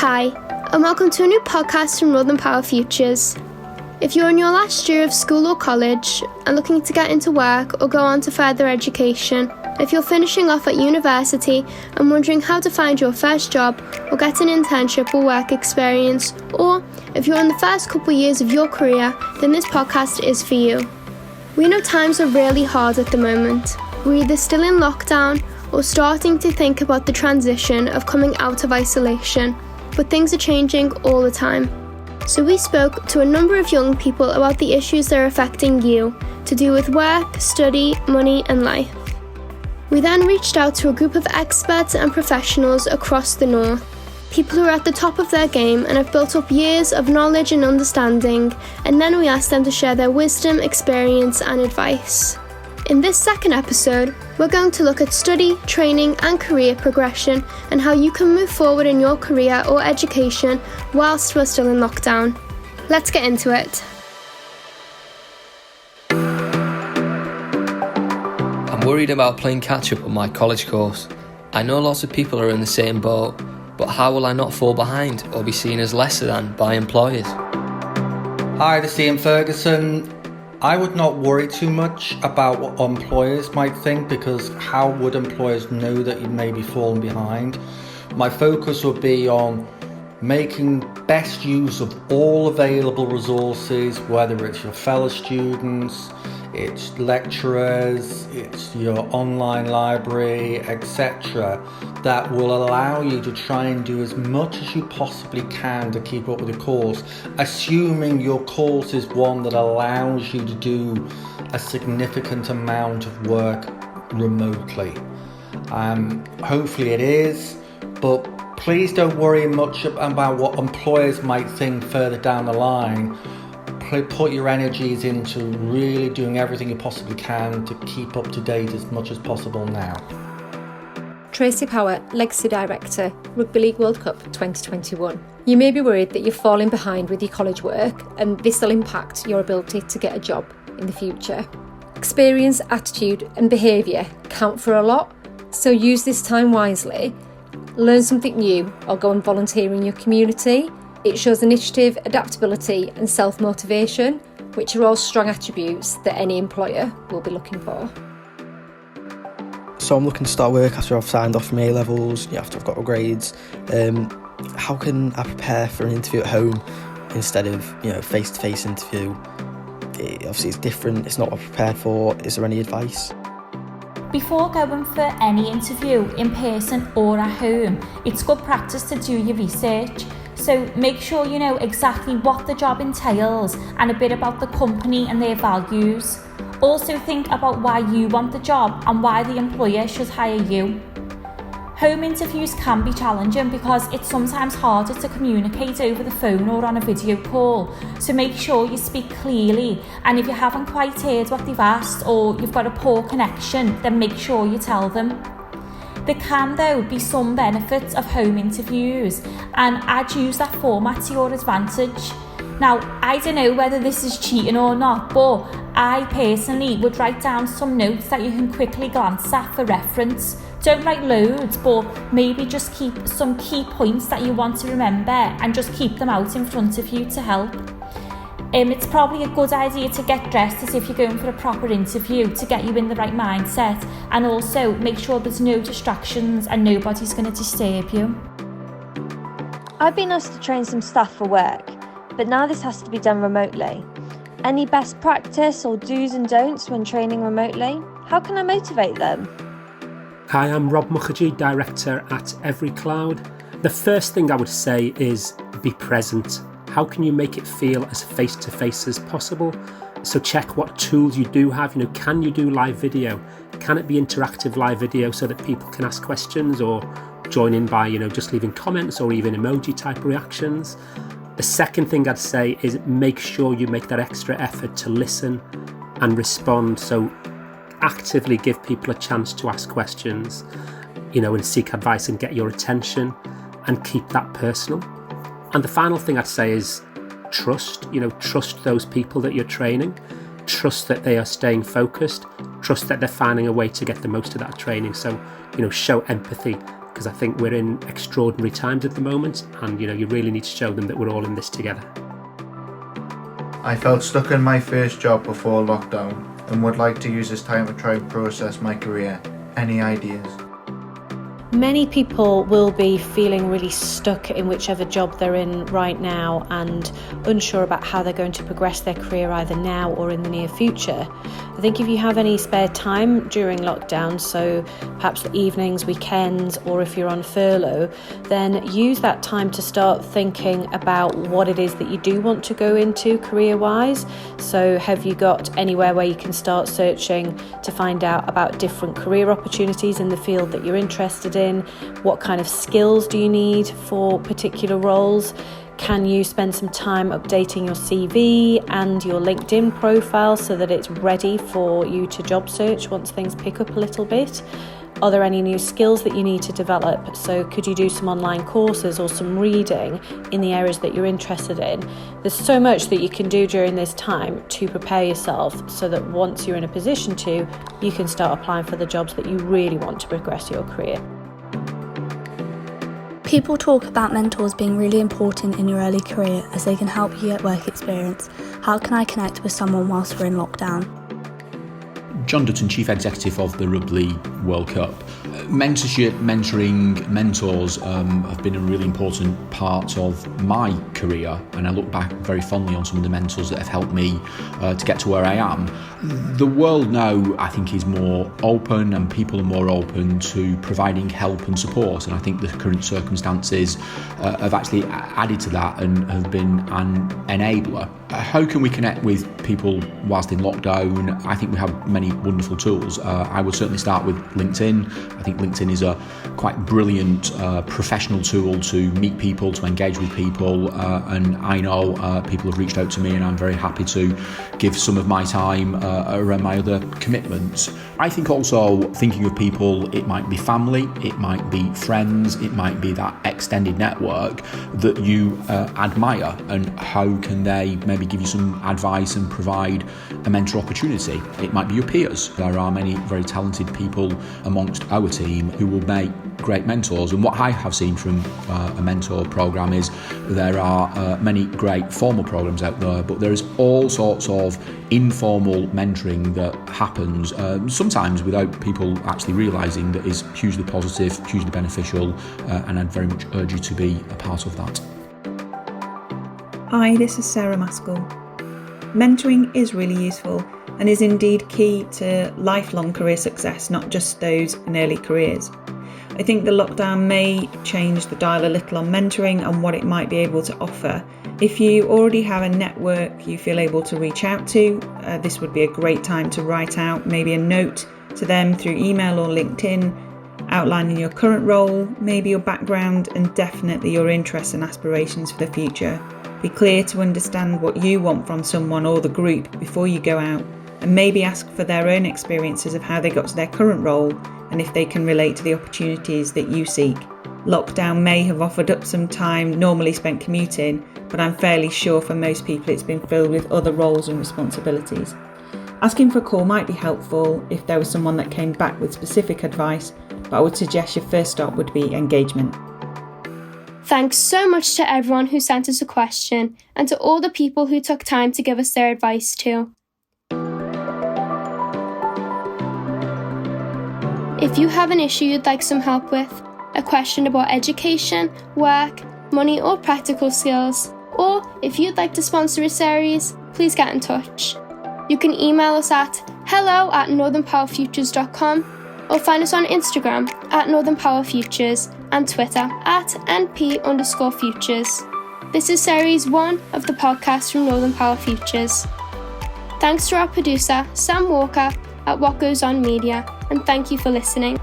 Hi, and welcome to a new podcast from Northern Power Futures. If you're in your last year of school or college and looking to get into work or go on to further education, if you're finishing off at university and wondering how to find your first job or get an internship or work experience, or if you're in the first couple years of your career, then this podcast is for you. We know times are really hard at the moment. We're either still in lockdown or starting to think about the transition of coming out of isolation, but things are changing all the time. So we spoke to a number of young people about the issues that are affecting you, to do with work, study, money and life. We then reached out to a group of experts and professionals across the north, people who are at the top of their game and have built up years of knowledge and understanding, and then we asked them to share their wisdom, experience and advice. In this second episode, we're going to look at study, training and career progression and how you can move forward in your career or education whilst we're still in lockdown. Let's get into it. I'm worried about playing catch up on my college course. I know lots of people are in the same boat, but how will I not fall behind or be seen as lesser than by employers? Hi, this is Ian Ferguson. I would not worry too much about what employers might think, because how would employers know that you may be falling behind? My focus would be on making best use of all available resources, whether it's your fellow students, it's lecturers, it's your online library, etc., that will allow you to try and do as much as you possibly can to keep up with the course, assuming your course is one that allows you to do a significant amount of work remotely. Hopefully it is, but please don't worry much about what employers might think further down the line. Put your energies into really doing everything you possibly can to keep up to date as much as possible now. Tracy Power, Legacy Director, Rugby League World Cup 2021. You may be worried that you're falling behind with your college work and this will impact your ability to get a job in the future. Experience, attitude and behaviour count for a lot, so use this time wisely. Learn something new or go and volunteer in your community. It shows initiative, adaptability and self-motivation, which are all strong attributes that any employer will be looking for. So I'm looking to start work after I've signed off from A-levels, after I've got my grades. How can I prepare for an interview at home instead of, face-to-face interview? Obviously it's different, it's not what I'm prepared for. Is there any advice? Before going for any interview, in person or at home, it's good practice to do your research. So make sure you know exactly what the job entails and a bit about the company and their values. Also think about why you want the job and why the employer should hire you. Home interviews can be challenging because it's sometimes harder to communicate over the phone or on a video call, so make sure you speak clearly, and if you haven't quite heard what they've asked or you've got a poor connection, then make sure you tell them. There can though be some benefits of home interviews, and I'd use that format to your advantage. Now, I don't know whether this is cheating or not, but I personally would write down some notes that you can quickly glance at for reference. Don't write loads, but maybe just keep some key points that you want to remember and just keep them out in front of you to help. It's probably a good idea to get dressed as if you're going for a proper interview to get you in the right mindset, and also make sure there's no distractions and nobody's going to disturb you. I've been asked to train some staff for work, but now this has to be done remotely. Any best practice or do's and don'ts when training remotely? How can I motivate them? Hi, I'm Rob Mukherjee, Director at EveryCloud. The first thing I would say is be present. How can you make it feel as face-to-face as possible? So check what tools you do have. Can you do live video? Can it be interactive live video so that people can ask questions or join in by, just leaving comments or even emoji type reactions? The second thing I'd say is make sure you make that extra effort to listen and respond. So actively give people a chance to ask questions, and seek advice and get your attention, and keep that personal. And the final thing I'd say is trust, trust those people that you're training, trust that they are staying focused, trust that they're finding a way to get the most of that training. So, show empathy because I think we're in extraordinary times at the moment, and you really need to show them that we're all in this together. I felt stuck in my first job before lockdown and would like to use this time to try and process my career. Any ideas? Many people will be feeling really stuck in whichever job they're in right now and unsure about how they're going to progress their career either now or in the near future. I think if you have any spare time during lockdown, so perhaps the evenings, weekends, or if you're on furlough, then use that time to start thinking about what it is that you do want to go into career-wise. So have you got anywhere where you can start searching to find out about different career opportunities in the field that you're interested in? What kind of skills do you need for particular roles? Can you spend some time updating your CV and your LinkedIn profile so that it's ready for you to job search once things pick up a little bit? Are there any new skills that you need to develop? So could you do some online courses or some reading in the areas that you're interested in? There's so much that you can do during this time to prepare yourself so that once you're in a position to, you can start applying for the jobs that you really want to progress your career. People talk about mentors being really important in your early career as they can help you get work experience. How can I connect with someone whilst we're in lockdown? John Dutton, Chief Executive of the Rugby World Cup. Mentorship, mentoring, mentors have been a really important part of my career, and I look back very fondly on some of the mentors that have helped me to get to where I am. The world now, I think, is more open, and people are more open to providing help and support, and I think the current circumstances have actually added to that and have been an enabler. How can we connect with people whilst in lockdown? I think we have many wonderful tools. I would certainly start with LinkedIn. I think LinkedIn is a quite brilliant professional tool to meet people, to engage with people, and I know people have reached out to me, and I'm very happy to give some of my time around my other commitments. I think also thinking of people, it might be family, it might be friends, it might be that extended network that you admire, and how can they maybe give you some advice and provide a mentor opportunity. It might be your peers. There are many very talented people amongst our team who will make great mentors, and what I have seen from a mentor program is there are many great formal programs out there, but there is all sorts of informal mentoring that happens sometimes without people actually realising that is hugely positive, hugely beneficial, and I'd very much urge you to be a part of that. Hi, this is Sarah Maskell. Mentoring is really useful and is indeed key to lifelong career success, not just those in early careers. I think the lockdown may change the dial a little on mentoring and what it might be able to offer. If you already have a network you feel able to reach out to, this would be a great time to write out maybe a note to them through email or LinkedIn, outlining your current role, maybe your background, and definitely your interests and aspirations for the future. Be clear to understand what you want from someone or the group before you go out, and maybe ask for their own experiences of how they got to their current role and if they can relate to the opportunities that you seek. Lockdown may have offered up some time normally spent commuting, but I'm fairly sure for most people it's been filled with other roles and responsibilities. Asking for a call might be helpful if there was someone that came back with specific advice, but I would suggest your first stop would be engagement. Thanks so much to everyone who sent us a question and to all the people who took time to give us their advice too. If you have an issue you'd like some help with, a question about education, work, money or practical skills, or if you'd like to sponsor a series, please get in touch. You can email us at hello@northernpowerfutures.com or find us on Instagram @northernpowerfutures and Twitter @NP_futures. This is series 1 of the podcast from Northern Power Futures. Thanks to our producer, Sam Walker at What Goes On Media, and thank you for listening.